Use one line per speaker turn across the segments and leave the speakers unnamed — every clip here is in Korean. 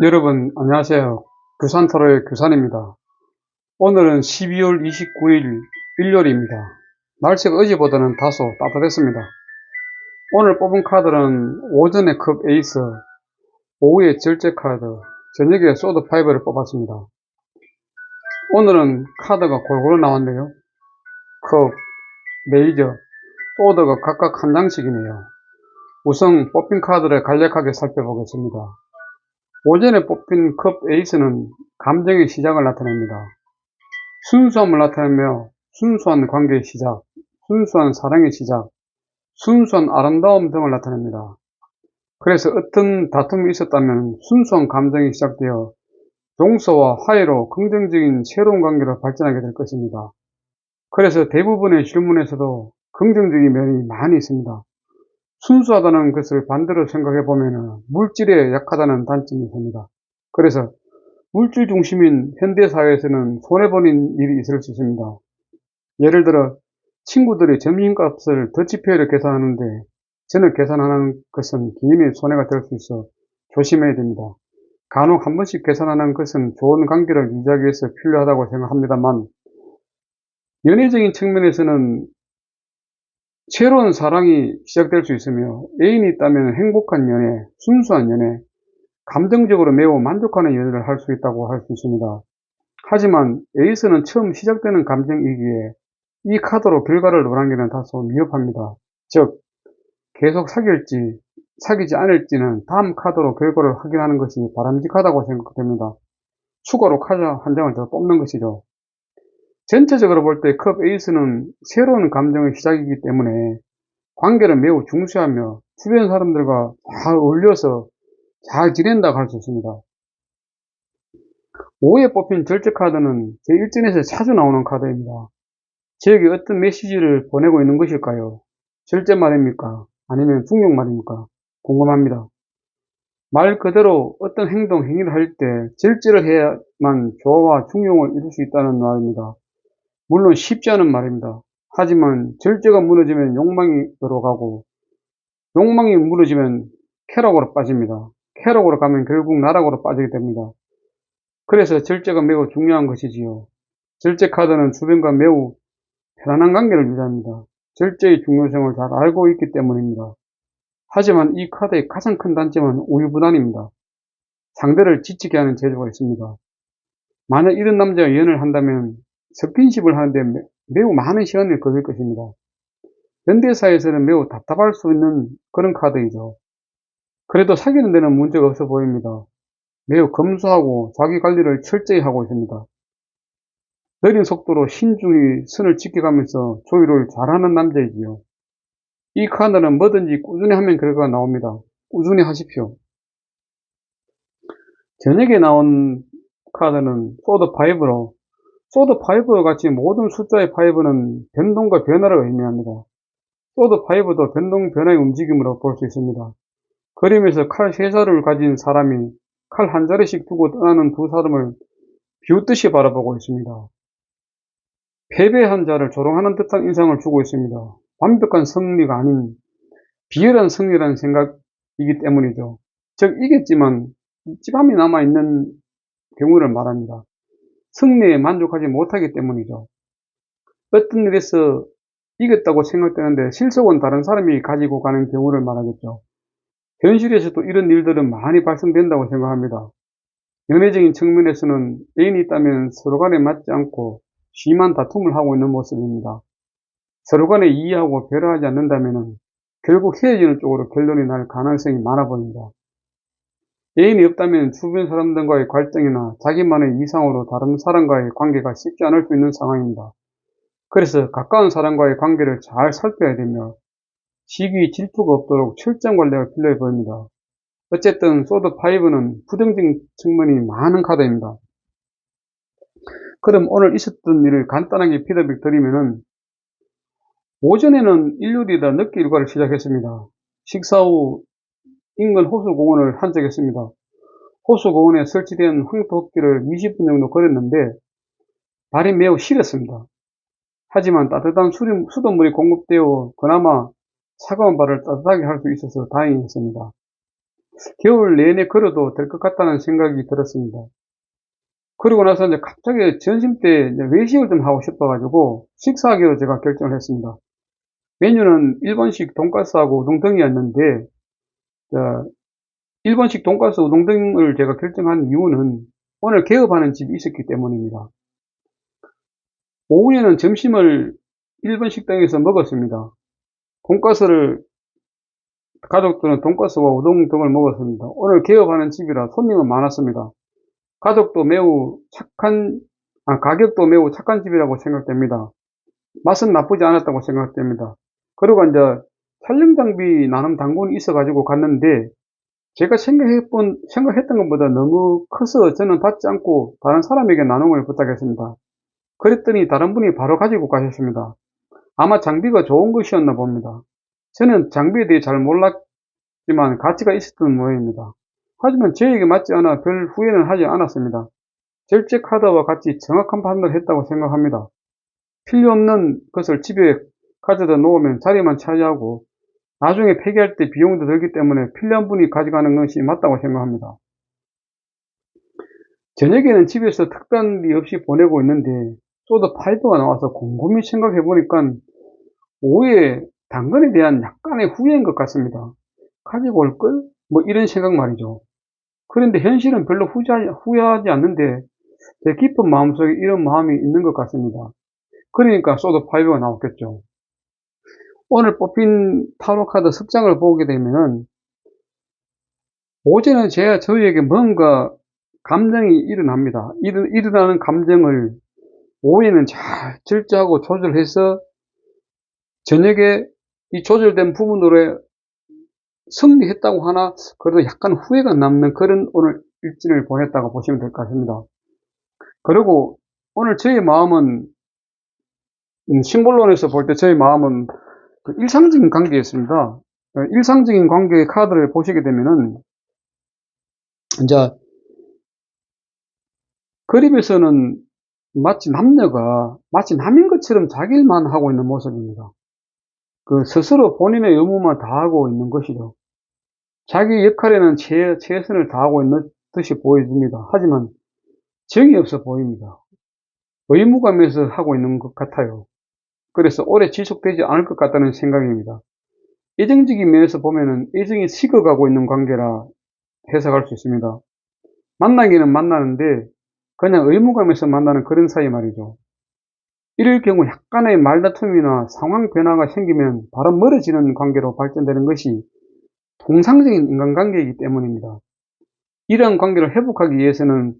여러분 안녕하세요. 규산토로의 규산입니다. 오늘은 12월 29일 일요일입니다. 날씨가 어제보다는 다소 따뜻했습니다. 오늘 뽑은 카드는 오전에 컵 에이스, 오후에 절제 카드, 저녁에 소드 5를 뽑았습니다. 오늘은 카드가 골고루 나왔네요. 컵, 메이저, 소드가 각각 한 장씩이네요. 우선 뽑힌 카드를 간략하게 살펴보겠습니다. 오전에 뽑힌 컵 에이스는 감정의 시작을 나타냅니다. 순수함을 나타내며 순수한 관계의 시작, 순수한 사랑의 시작, 순수한 아름다움 등을 나타냅니다. 그래서 어떤 다툼이 있었다면 순수한 감정이 시작되어 용서와 화해로 긍정적인 새로운 관계로 발전하게 될 것입니다. 그래서 대부분의 질문에서도 긍정적인 면이 많이 있습니다. 순수하다는 것을 반대로 생각해 보면 물질에 약하다는 단점이 있습니다. 그래서 물질 중심인 현대사회에서는 손해보는 일이 있을 수 있습니다. 예를 들어 친구들이 점심값을 더치페이로 계산하는데 전을 계산하는 것은 개인의 손해가 될 수 있어 조심해야 됩니다. 간혹 한 번씩 계산하는 것은 좋은 관계를 유지하기 위해서 필요하다고 생각합니다만, 연애적인 측면에서는 새로운 사랑이 시작될 수 있으며 애인이 있다면 행복한 연애, 순수한 연애, 감정적으로 매우 만족하는 연애를 할 수 있다고 할 수 있습니다. 하지만 에이스는 처음 시작되는 감정이기에 이 카드로 결과를 논하기는 다소 미흡합니다. 즉, 계속 사귈지 사귀지 않을지는 다음 카드로 결과를 확인하는 것이 바람직하다고 생각됩니다. 추가로 카드 한 장을 더 뽑는 것이죠. 전체적으로 볼 때 컵 에이스는 새로운 감정의 시작이기 때문에 관계를 매우 중시하며 주변 사람들과 잘 어울려서 잘 지낸다고 할 수 있습니다. 5에 뽑힌 절제 카드는 제1전에서 자주 나오는 카드입니다. 저에게 어떤 메시지를 보내고 있는 것일까요? 절제 말입니까? 아니면 중용 말입니까? 궁금합니다. 말 그대로 어떤 행동, 행위를 할 때 절제를 해야만 조화와 중용을 이룰 수 있다는 말입니다. 물론 쉽지 않은 말입니다. 하지만 절제가 무너지면 욕망이 들어가고, 욕망이 무너지면 쾌락으로 빠집니다. 쾌락으로 가면 결국 나락으로 빠지게 됩니다. 그래서 절제가 매우 중요한 것이지요. 절제 카드는 주변과 매우 편안한 관계를 유지합니다. 절제의 중요성을 잘 알고 있기 때문입니다. 하지만 이 카드의 가장 큰 단점은 우유부단입니다. 상대를 지치게 하는 재주가 있습니다. 만약 이런 남자와 연애를 한다면 스킨십을 하는데 매우 많은 시간을 걸릴 것입니다. 현대사회에서는 매우 답답할 수 있는 그런 카드이죠. 그래도 사귀는 데는 문제가 없어 보입니다. 매우 검소하고 자기 관리를 철저히 하고 있습니다. 느린 속도로 신중히 선을 지켜가면서 조율을 잘하는 남자이지요. 이 카드는 뭐든지 꾸준히 하면 결과가 나옵니다. 꾸준히 하십시오. 저녁에 나온 카드는 소드 5로, 소드 5와 같이 모든 숫자의 5는 변동과 변화를 의미합니다. 소드 5도 변동, 변화의 움직임으로 볼 수 있습니다. 그림에서 칼 3자루를 가진 사람이 칼 한 자루씩 두고 떠나는 두 사람을 비웃듯이 바라보고 있습니다. 패배한 자를 조롱하는 듯한 인상을 주고 있습니다. 완벽한 승리가 아닌 비열한 승리라는 생각이기 때문이죠. 즉, 이겼지만 찝함이 남아있는 경우를 말합니다. 승리에 만족하지 못하기 때문이죠. 어떤 일에서 이겼다고 생각되는데 실속은 다른 사람이 가지고 가는 경우를 말하겠죠. 현실에서도 이런 일들은 많이 발생된다고 생각합니다. 연애적인 측면에서는 애인이 있다면 서로 간에 맞지 않고 심한 다툼을 하고 있는 모습입니다. 서로 간에 이해하고 배려하지 않는다면 결국 헤어지는 쪽으로 결론이 날 가능성이 많아 보입니다. 애인이 없다면 주변 사람들과의 갈등이나 자기만의 이상으로 다른 사람과의 관계가 쉽지 않을 수 있는 상황입니다. 그래서 가까운 사람과의 관계를 잘 살펴야 되며 시기 질투가 없도록 철저한 관리가 필요해 보입니다. 어쨌든 소드 5는 부정적인 측면이 많은 카드입니다. 그럼 오늘 있었던 일을 간단하게 피드백 드리면은, 오전에는 일요일이라 늦게 일과를 시작했습니다. 식사 후 인근 호수공원을 한적했습니다. 호수공원에 설치된 황토끼를 20분 정도 걸었는데 발이 매우 시렸습니다. 하지만 따뜻한 수돗물이 공급되어 그나마 차가운 발을 따뜻하게 할 수 있어서 다행이었습니다. 겨울 내내 걸어도 될 것 같다는 생각이 들었습니다. 그리고 나서 이제 갑자기 점심 때 이제 외식을 좀 하고 싶어가지고 식사하기로 제가 결정을 했습니다. 메뉴는 일본식 돈가스하고 우동 등이었는데, 어, 일본식 돈가스 우동 등을 제가 결정한 이유는 오늘 개업하는 집이 있었기 때문입니다. 오후에는 점심을 일본 식당에서 먹었습니다. 돈가스를, 가족들은 돈가스와 우동 등을 먹었습니다. 오늘 개업하는 집이라 손님은 많았습니다. 가격도 매우 가격도 매우 착한 집이라고 생각됩니다. 맛은 나쁘지 않았다고 생각됩니다. 그리고 이제 촬영 장비 나눔 당분이 있어가지고 갔는데, 제가 생각했던 것보다 너무 커서 저는 받지 않고 다른 사람에게 나눔을 부탁했습니다. 그랬더니 다른 분이 바로 가지고 가셨습니다. 아마 장비가 좋은 것이었나 봅니다. 저는 장비에 대해 잘 몰랐지만 가치가 있었던 모양입니다. 하지만 저에게 맞지 않아 별 후회는 하지 않았습니다. 결제 카드와 같이 정확한 판단을 했다고 생각합니다. 필요 없는 것을 집에 가져다 놓으면 자리만 차지하고 나중에 폐기할 때 비용도 들기 때문에 필요한 분이 가져가는 것이 맞다고 생각합니다. 저녁에는 집에서 특별한 일 없이 보내고 있는데 소드 5가 나와서 곰곰이 생각해 보니까 오후에 당근에 대한 약간의 후회인 것 같습니다. 가지고 올걸? 뭐 이런 생각 말이죠. 그런데 현실은 별로 후회하지 않는데 제 깊은 마음속에 이런 마음이 있는 것 같습니다. 그러니까 소드 5가 나왔겠죠. 오늘 뽑힌 타로 카드 습장을 보게 되면은 오전에 저희에게 뭔가 감정이 일어납니다. 일어나는 감정을 오후에는 잘 절제하고 조절해서 저녁에 이 조절된 부분으로 승리했다고 하나 그래도 약간 후회가 남는 그런 오늘 일진을 보냈다고 보시면 될 것 같습니다. 그리고 오늘 저의 마음은 심볼론에서 볼 때 저의 마음은 그 일상적인 관계였습니다. 일상적인 관계의 카드를 보시게 되면은 이제 그림에서는 마치 남인 것처럼 자기 일만 하고 있는 모습입니다. 그 스스로 본인의 의무만 다하고 있는 것이죠. 자기 역할에는 최선을 다하고 있는 듯이 보여집니다. 하지만 정이 없어 보입니다. 의무감에서 하고 있는 것 같아요. 그래서 오래 지속되지 않을 것 같다는 생각입니다. 애정적인 면에서 보면은 애정이 식어가고 있는 관계라 해석할 수 있습니다. 만나기는 만나는데 그냥 의무감에서 만나는 그런 사이 말이죠. 이럴 경우 약간의 말다툼이나 상황 변화가 생기면 바로 멀어지는 관계로 발전되는 것이 통상적인 인간관계이기 때문입니다. 이러한 관계를 회복하기 위해서는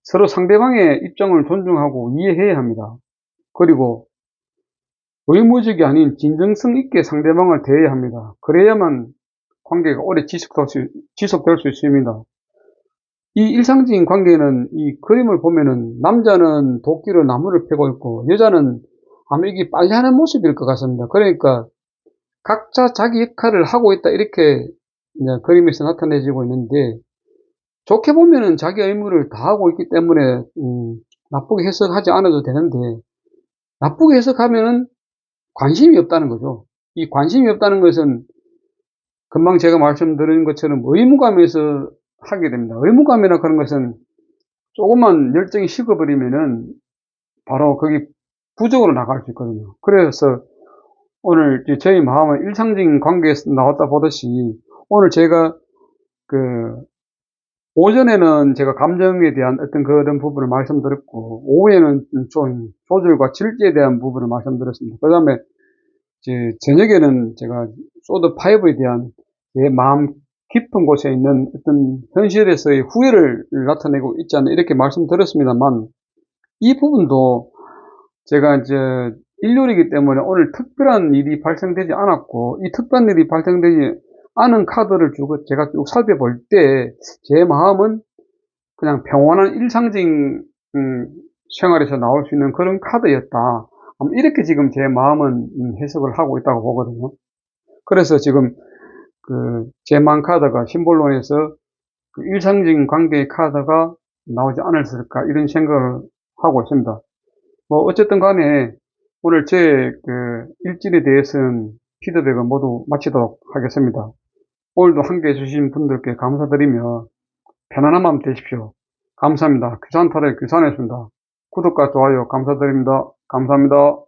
서로 상대방의 입장을 존중하고 이해해야 합니다. 그리고 의무적이 아닌 진정성 있게 상대방을 대해야 합니다. 그래야만 관계가 오래 지속될 수 있습니다. 이 일상적인 관계는 이 그림을 보면은 남자는 도끼로 나무를 패고 있고 여자는 아마 이게 빨래하는 모습일 것 같습니다. 그러니까 각자 자기 역할을 하고 있다 이렇게 이제 그림에서 나타내지고 있는데 좋게 보면은 자기 의무를 다하고 있기 때문에 나쁘게 해석하지 않아도 되는데 나쁘게 해석하면은 관심이 없다는 거죠. 이 관심이 없다는 것은 금방 제가 말씀드린 것처럼 의무감에서 하게 됩니다. 의무감이나 그런 것은 조금만 열정이 식어버리면은 바로 거기 부적으로 나갈 수 있거든요. 그래서 오늘 저희 마음은 일상적인 관계에서 나왔다 보듯이 오늘 제가 그 오전에는 제가 감정에 대한 어떤 그런 부분을 말씀드렸고 오후에는 좀 조절과 절제에 대한 부분을 말씀드렸습니다. 그 다음에 저녁에는 제가 소드 5에 대한 제 마음 깊은 곳에 있는 어떤 현실에서의 후회를 나타내고 있지 않나 이렇게 말씀드렸습니다만 이 부분도 제가 이제 일요일이기 때문에 오늘 특별한 일이 발생되지 않았고 이 특별한 일이 발생되지 않은 카드를 주고 제가 쭉 살펴볼 때 제 마음은 그냥 평온한 일상적인 생활에서 나올 수 있는 그런 카드였다. 이렇게 지금 제 마음은 해석을 하고 있다고 보거든요. 그래서 지금 제 마음 카드가 심볼론에서 그 일상적인 관계의 카드가 나오지 않았을까 이런 생각을 하고 있습니다. 뭐 어쨌든 간에 오늘 제 일진에 대해서는 피드백을 모두 마치도록 하겠습니다. 오늘도 함께 해주신 분들께 감사드리며 편안한 밤 되십시오. 감사합니다. 규산탈의 규산했습니다. 구독과 좋아요 감사드립니다. 감사합니다.